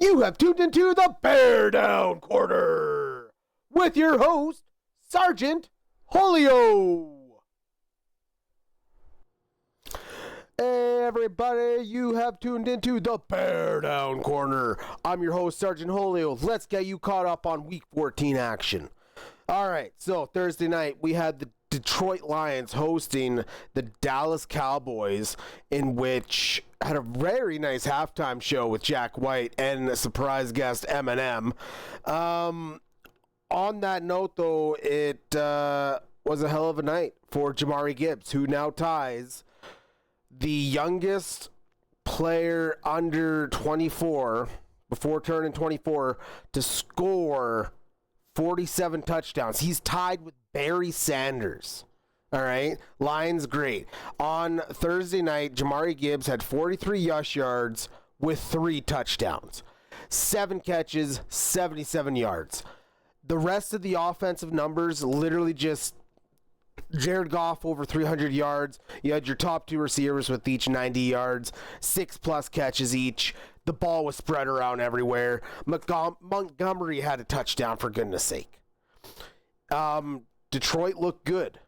You have tuned into the BearDown Corner with your host, Sergeant Julio. Hey everybody, you have tuned into the BearDown Corner. I'm your host, Sergeant Julio. Let's get you caught up on Week 14 action. All right, so Thursday night we had the Detroit Lions hosting the Dallas Cowboys, in which had a very nice halftime show with Jack White and a surprise guest Eminem. On that note, though, it was a hell of a night for Jamari Gibbs, who now ties the youngest player under 24, before turning 24, to score 47 touchdowns. He's tied with Barry Sanders. All right. Lions, great. On Thursday night, Jamari Gibbs had 43 rush yards with 3 touchdowns, 7 catches, 77 yards. The rest of the offensive numbers literally just Jared Goff over 300 yards. You had your top 2 receivers with each 90 yards, 6+ catches each. The ball was spread around everywhere. Montgomery had a touchdown, for goodness sake. Detroit looked good,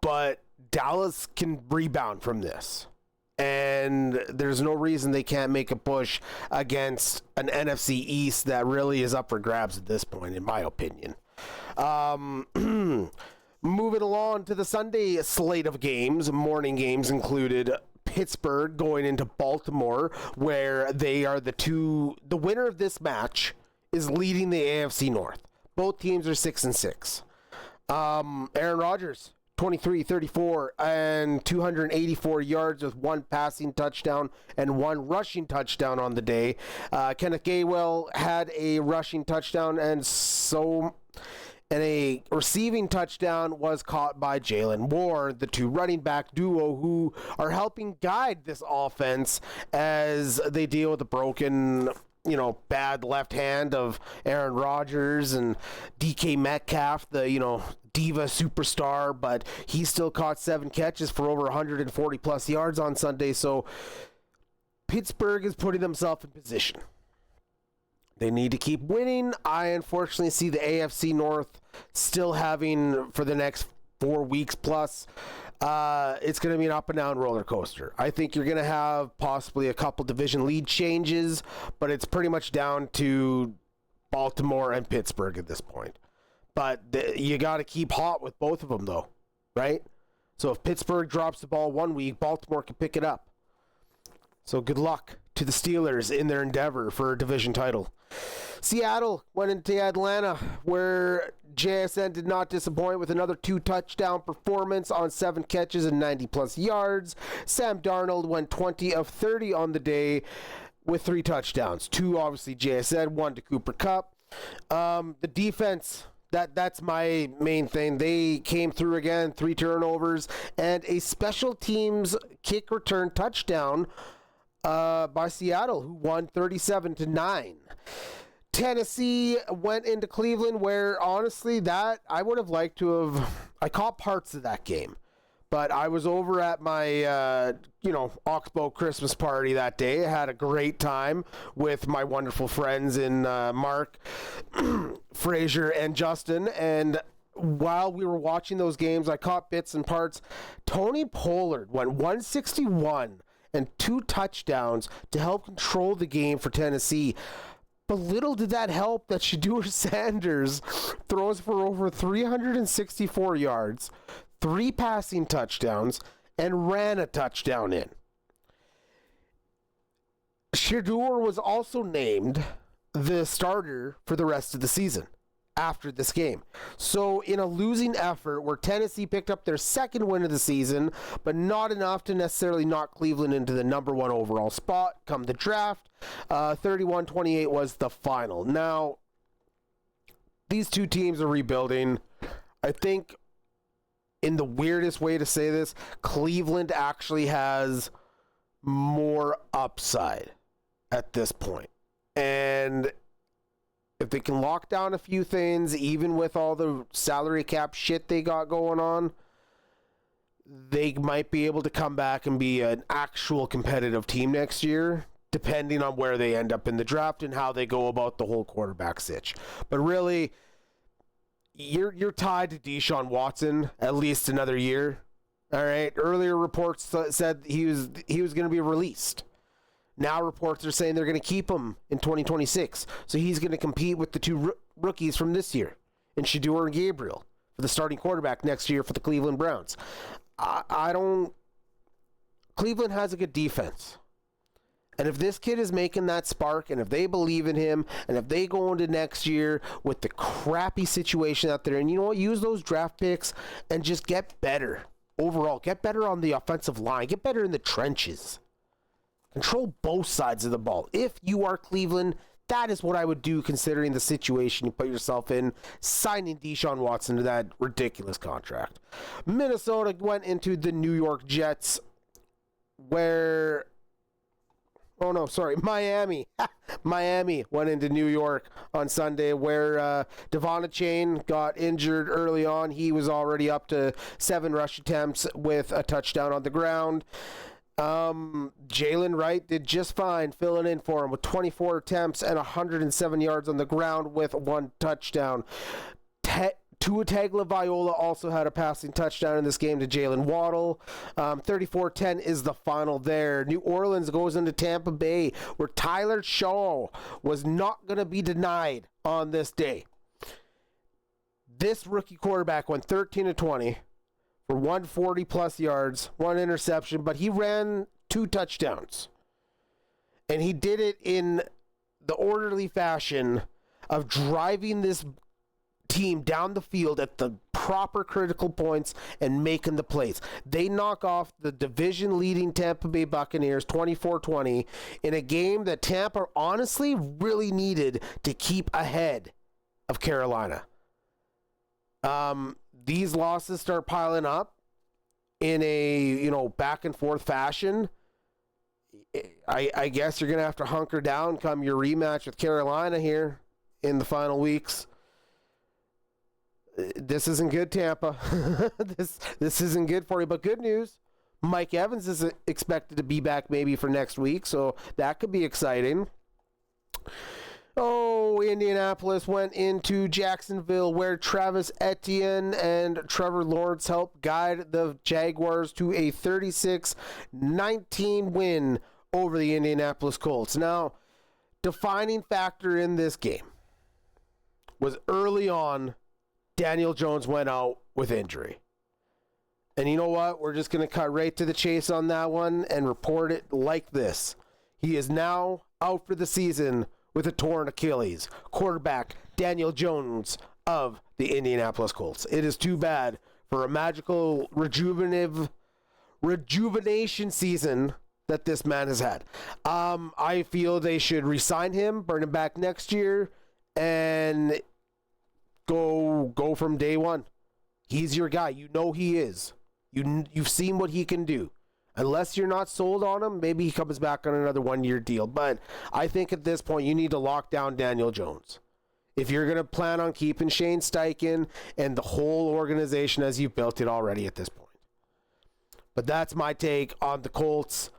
but Dallas can rebound from this. And there's no reason they can't make a push against an NFC East that really is up for grabs at this point, in my opinion. Moving along to the Sunday slate of games, morning games included Pittsburgh going into Baltimore, where they are the winner of this match is leading the AFC North. Both teams are 6-6. Aaron Rodgers, 23, 34, and 284 yards with 1 passing touchdown and 1 rushing touchdown on the day. Kenneth Gainwell had a rushing touchdown, and a receiving touchdown was caught by Jalen Ward, the 2 running back duo who are helping guide this offense as they deal with the broken, bad left hand of Aaron Rodgers and DK Metcalf, the, diva superstar, but he still caught 7 catches for over 140 plus yards on Sunday. So Pittsburgh is putting themselves in position. They need to keep winning. I unfortunately see the AFC North still having, for the next 4 weeks plus, it's going to be an up and down roller coaster. I think you're going to have possibly a couple division lead changes, but it's pretty much down to Baltimore and Pittsburgh at this point. But you got to keep hot with both of them, though, right? So if Pittsburgh drops the ball 1 week, Baltimore can pick it up. So good luck to the Steelers in their endeavor for a division title. Seattle went into Atlanta, where JSN did not disappoint with another 2 touchdown performance on 7 catches and 90 plus yards. Sam Darnold went 20 of 30 on the day with 3 touchdowns. 2 obviously JSN, 1 to Cooper Kupp. The defense, that's my main thing. They came through again, 3 turnovers and a special teams kick return touchdown by Seattle, who won 37-9. Tennessee went into Cleveland, where honestly that I would have liked to have. I caught parts of that game, but I was over at my Oxbow Christmas party that day. I had a great time with my wonderful friends in Mark, Frazier, and Justin. And while we were watching those games, I caught bits and parts. Tony Pollard went 161 and 2 touchdowns to help control the game for Tennessee. But little did that help that Shedeur Sanders throws for over 364 yards, 3 passing touchdowns, and ran a touchdown in. Shedeur was also named the starter for the rest of the season after this game. So in a losing effort where Tennessee picked up their 2nd win of the season, but not enough to necessarily knock Cleveland into the number 1 overall spot come the draft, 31-28 was the final. Now, these 2 teams are rebuilding. I think, in the weirdest way to say this, Cleveland actually has more upside at this point. And if they can lock down a few things, even with all the salary cap shit they got going on, they might be able to come back and be an actual competitive team next year. depending on where they end up in the draft and how they go about the whole quarterback sitch. But really, you're tied to Deshaun Watson at least another year. All right. Earlier reports said he was going to be released. Now reports are saying they're going to keep him in 2026. So he's going to compete with the two rookies from this year, in Shedeur and Gabriel, for the starting quarterback next year for the Cleveland Browns. Cleveland has a good defense. And if this kid is making that spark, and if they believe in him, and if they go into next year with the crappy situation out there, and you know what, use those draft picks and just get better overall. Get better on the offensive line. Get better in the trenches. Control both sides of the ball. If you are Cleveland, that is what I would do considering the situation you put yourself in, signing Deshaun Watson to that ridiculous contract. Minnesota went into the New York Jets where... Oh, no, sorry. Miami. Miami went into New York on Sunday where Devon Achane got injured early on. He was already up to 7 rush attempts with a touchdown on the ground. Jalen Wright did just fine filling in for him with 24 attempts and 107 yards on the ground with 1 touchdown. Tua Tagovailoa also had a passing touchdown in this game to Jalen Waddle. 34-10 is the final there. New Orleans goes into Tampa Bay, where Tyler Shaw was not going to be denied on this day. This rookie quarterback went 13-20 for 140-plus yards, 1 interception, but he ran 2 touchdowns. And he did it in the orderly fashion of driving this team down the field at the proper critical points and making the plays. They knock off the division-leading Tampa Bay Buccaneers 24-20 in a game that Tampa honestly really needed to keep ahead of Carolina. These losses start piling up in a, back and forth fashion. I guess you're going to have to hunker down come your rematch with Carolina here in the final weeks. This isn't good, Tampa. This isn't good for you, but good news. Mike Evans is expected to be back maybe for next week, so that could be exciting. Oh, Indianapolis went into Jacksonville where Travis Etienne and Trevor Lawrence helped guide the Jaguars to a 36-19 win over the Indianapolis Colts. Now, defining factor in this game was early on, Daniel Jones went out with injury. And you know what? We're just going to cut right to the chase on that one and report it like this. He is now out for the season with a torn Achilles. Quarterback Daniel Jones of the Indianapolis Colts. It is too bad for a magical rejuvenation season that this man has had. I feel they should re-sign him, bring him back next year, and go from day one. He's your guy. You know he is. You've seen what he can do. Unless you're not sold on him, maybe he comes back on another 1-year deal. But I think at this point, you need to lock down Daniel Jones. If you're going to plan on keeping Shane Steichen and the whole organization as you've built it already at this point. But that's my take on the Colts.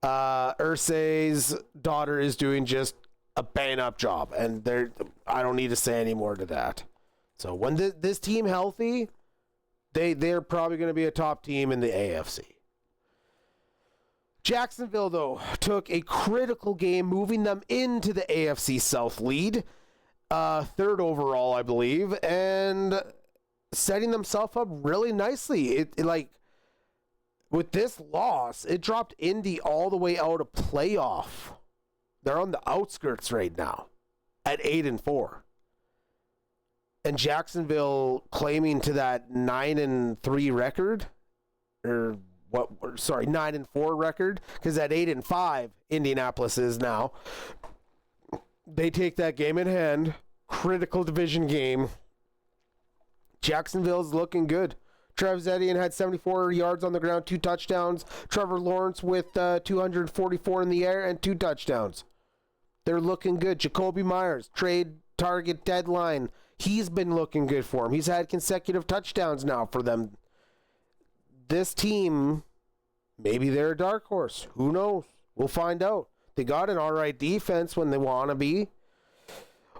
Irsay's daughter is doing just a bang-up job. And I don't need to say any more to that. So when this team healthy, they're probably going to be a top team in the AFC. Jacksonville, though, took a critical game, moving them into the AFC South lead, 3rd overall, I believe, and setting themselves up really nicely. With this loss, it dropped Indy all the way out of playoff. They're on the outskirts right now at 8-4. And Jacksonville claiming to that 9-3 record, or 9-4 record, because at 8-5 Indianapolis is now. They take that game in hand, critical division game. Jacksonville's looking good. Travis Etienne had 74 yards on the ground, 2 touchdowns. Trevor Lawrence with 244 in the air and 2 touchdowns. They're looking good. Jacoby Myers, trade target deadline. He's been looking good for him. He's had consecutive touchdowns now for them. This team, maybe they're a dark horse. Who knows? We'll find out. They got an all right defense when they want to be.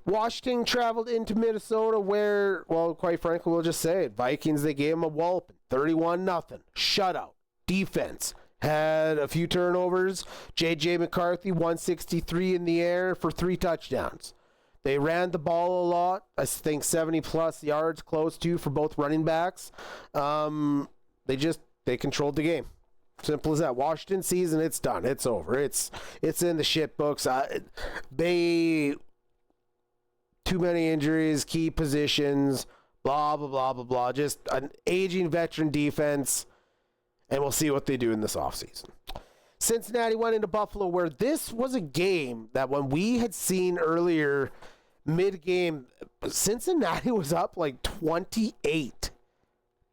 Washington traveled into Minnesota where, well, quite frankly, we'll just say it. Vikings, they gave them a walloping. 31-0. Shutout. Defense. Had a few turnovers. J.J. McCarthy, 163 in the air for 3 touchdowns. They ran the ball a lot. I think 70-plus yards, close to, for both running backs. They controlled the game. Simple as that. Washington season, it's done. It's over. It's in the shit books. Too many injuries, key positions, blah, blah, blah, blah, blah. Just an aging veteran defense, and we'll see what they do in this offseason. Cincinnati went into Buffalo, where this was a game that when we had seen earlier mid-game, Cincinnati was up like 28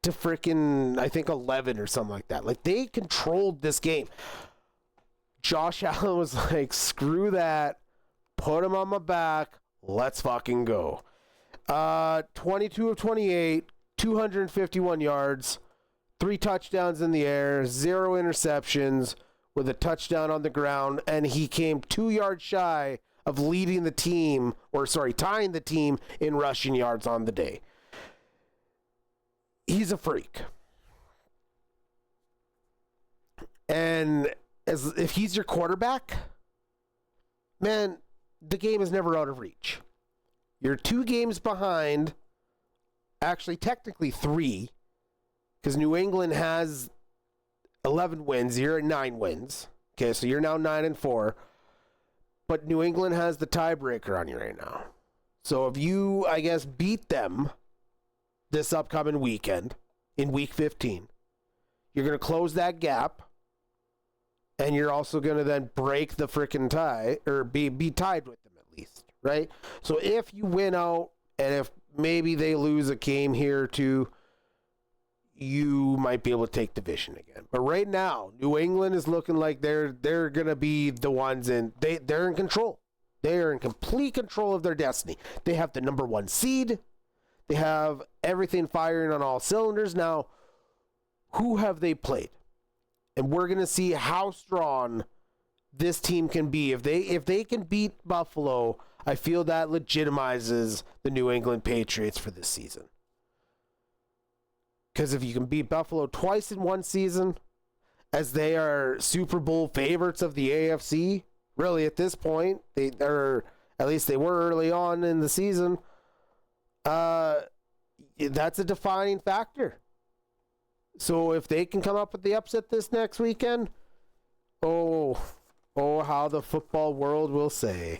to freaking, I think, 11 or something like that. Like, they controlled this game. Josh Allen was like, screw that. Put him on my back. Let's fucking go. 22 of 28, 251 yards, 3 touchdowns in the air, 0 interceptions, with a touchdown on the ground, and he came 2 yards shy of leading the team, tying the team in rushing yards on the day. He's a freak. And if he's your quarterback, man, the game is never out of reach. You're 2 games behind, actually technically 3, because New England has 11 wins. You're at 9 wins. Okay, so you're now 9-4, but New England has the tiebreaker on you right now. So if you, I guess, beat them this upcoming weekend in Week 15, you're going to close that gap. And you're also going to then break the freaking tie, or be tied with them at least, right? So if you win out, and if maybe they lose a game here or two, you might be able to take division again. But right now, New England is looking like they're going to be the ones, and they're in control. They are in complete control of their destiny. They have the number 1 seed. They have everything firing on all cylinders. Now, who have they played? And we're going to see how strong this team can be. If they can beat Buffalo, I feel that legitimizes the New England Patriots for this season. Because if you can beat Buffalo twice in one season, as they are Super Bowl favorites of the AFC, really at this point, at least they were early on in the season, that's a defining factor. So if they can come up with the upset this next weekend, oh, how the football world will say.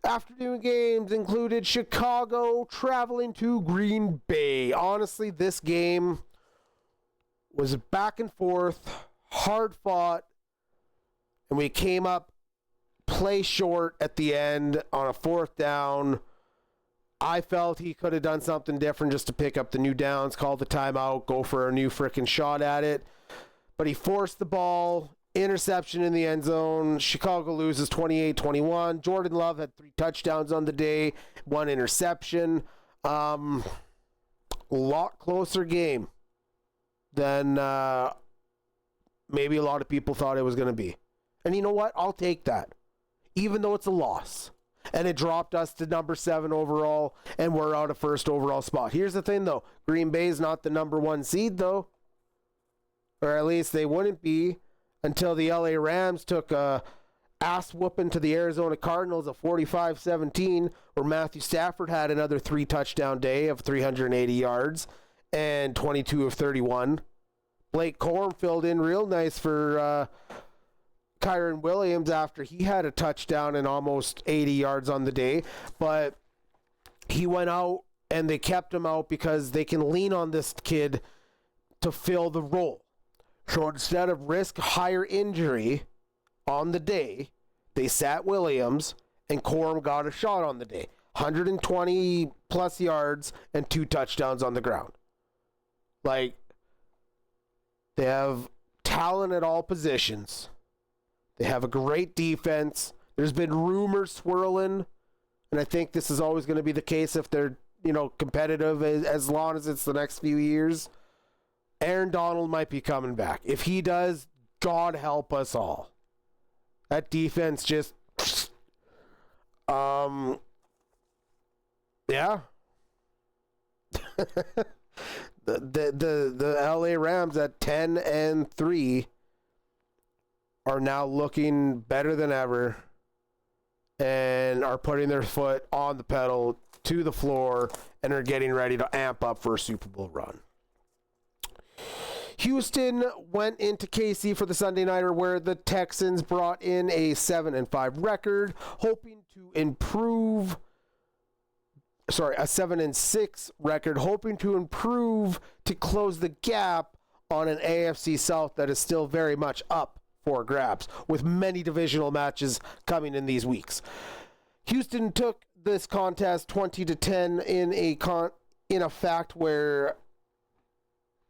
Afternoon games included Chicago traveling to Green Bay. Honestly, this game was back and forth, hard fought, and we came up play short at the end on a 4th down. I felt he could have done something different just to pick up the new downs, call the timeout, go for a new freaking shot at it. But he forced the ball, interception in the end zone. Chicago loses 28-21. Jordan Love had 3 touchdowns on the day, 1 interception. A lot closer game than maybe a lot of people thought it was going to be. And you know what? I'll take that, even though it's a loss. And it dropped us to number 7 overall, and we're out of first overall spot. Here's the thing, though. Green Bay's not the number 1 seed, though. Or at least they wouldn't be until the LA Rams took a ass whooping to the Arizona Cardinals of 45-17, where Matthew Stafford had another 3-touchdown day of 380 yards and 22 of 31. Blake Corum filled in real nice for Kyron Williams after he had a touchdown and almost 80 yards on the day, but he went out and they kept him out because they can lean on this kid to fill the role. So instead of risk higher injury on the day, they sat Williams and Corum got a shot on the day. 120 plus yards and 2 touchdowns on the ground. Like, they have talent at all positions. They have a great defense. There's been rumors swirling, and I think this is always going to be the case if they're, competitive as long as it's the next few years. Aaron Donald might be coming back. If he does, God help us all. That defense just, yeah. the LA Rams at 10-3 are now looking better than ever and are putting their foot on the pedal to the floor and are getting ready to amp up for a Super Bowl run. Houston went into KC for the Sunday Nighter, where the Texans brought in a 7-5 record, hoping to improve. Sorry, a 7-6 record, hoping to improve to close the gap on an AFC South that is still very much up for grabs, with many divisional matches coming in these weeks. Houston took this contest 20-10 in a fact where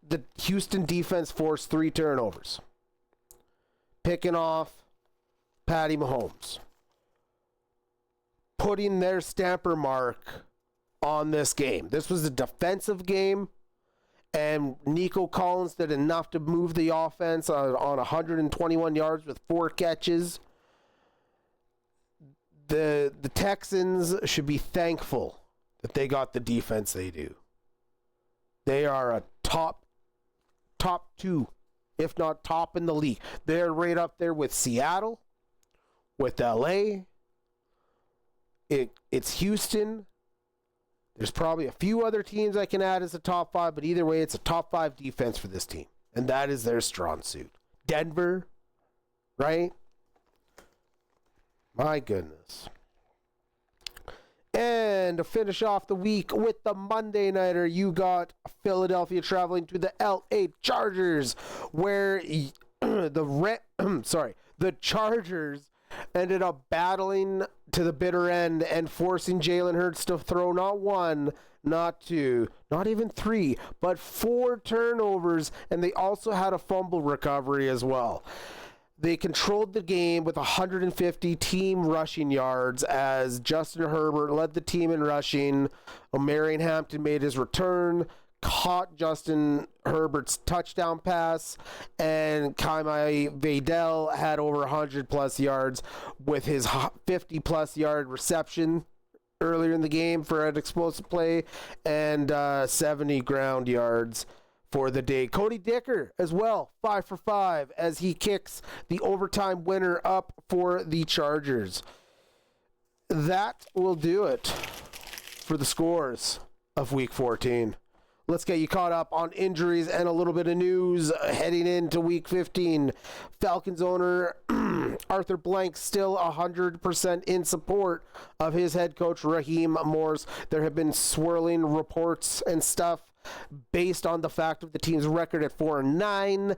the Houston defense forced 3 turnovers, picking off Patty Mahomes, putting their stamper mark on this game. This was a defensive game, and Nico Collins did enough to move the offense on 121 yards with 4 catches. The Texans should be thankful that they got the defense they do. They are a top 2, if not top in the league. They're right up there with Seattle, with LA. It's Houston. There's probably a few other teams I can add as a top 5, but either way, it's a top 5 defense for this team. And that is their strong suit. Denver, right? My goodness. And to finish off the week with the Monday Nighter, you got Philadelphia traveling to the LA Chargers, where the Chargers ended up battling to the bitter end and forcing Jalen Hurts to throw not 1, not 2, not even 3, but 4 turnovers, and they also had a fumble recovery as well. They controlled the game with 150 team rushing yards as Justin Herbert led the team in rushing. Omarion Hampton made his return, caught Justin Herbert's touchdown pass, and Kaimai Vadel had over 100-plus yards with his 50-plus yard reception earlier in the game for an explosive play, and 70 ground yards for the day. Cody Dicker as well, 5 for 5 as he kicks the overtime winner up for the Chargers. That will do it for the scores of Week 14. Let's get you caught up on injuries and a little bit of news heading into Week 15. Falcons owner Arthur Blank still 100% in support of his head coach Raheem Morris. There have been swirling reports and stuff based on the fact of the team's record at 4-9,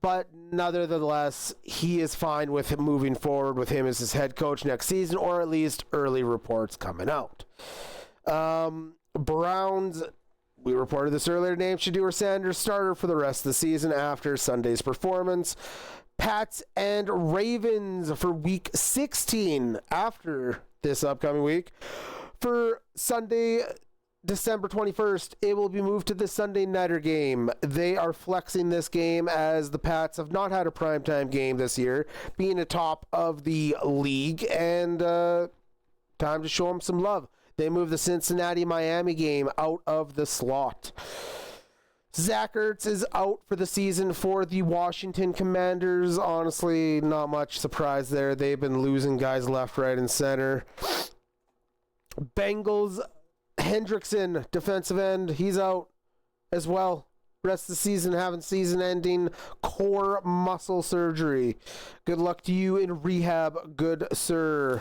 but nevertheless, he is fine with him moving forward with him as his head coach next season, or at least early reports coming out. Browns, we reported this earlier, named Shedeur Sanders starter for the rest of the season after Sunday's performance. Pats and Ravens for Week 16 after this upcoming week. For Sunday, December 21st, it will be moved to the Sunday Nighter game. They are flexing this game as the Pats have not had a primetime game this year, being atop of the league, and time to show them some love. They move the Cincinnati-Miami game out of the slot. Zach Ertz is out for the season for the Washington Commanders. Honestly, not much surprise there. They've been losing guys left, right, and center. Bengals, Hendrickson, defensive end, he's out as well. Rest of the season having season-ending core muscle surgery. Good luck to you in rehab, good sir.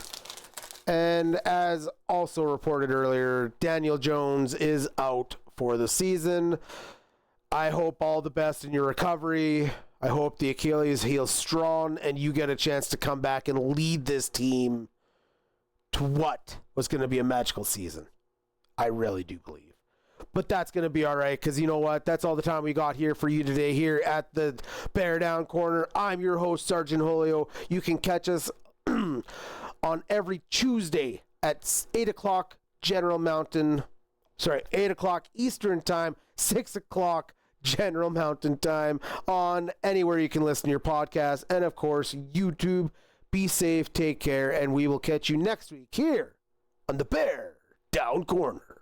And as also reported earlier, Daniel Jones is out for the season. I hope all the best in your recovery. I hope the Achilles heals strong and you get a chance to come back and lead this team to what was going to be a magical season. I really do believe. But that's going to be all right, because you know what? That's all the time we got here for you today here at the BearDown Corner. I'm your host, Sergeant Julio. You can catch us on every Tuesday at 8 o'clock 8 o'clock Eastern Time, 6 o'clock General Mountain Time on anywhere you can listen to your podcast, and of course, YouTube, be safe, take care, and we will catch you next week here on the Bear Down Corner.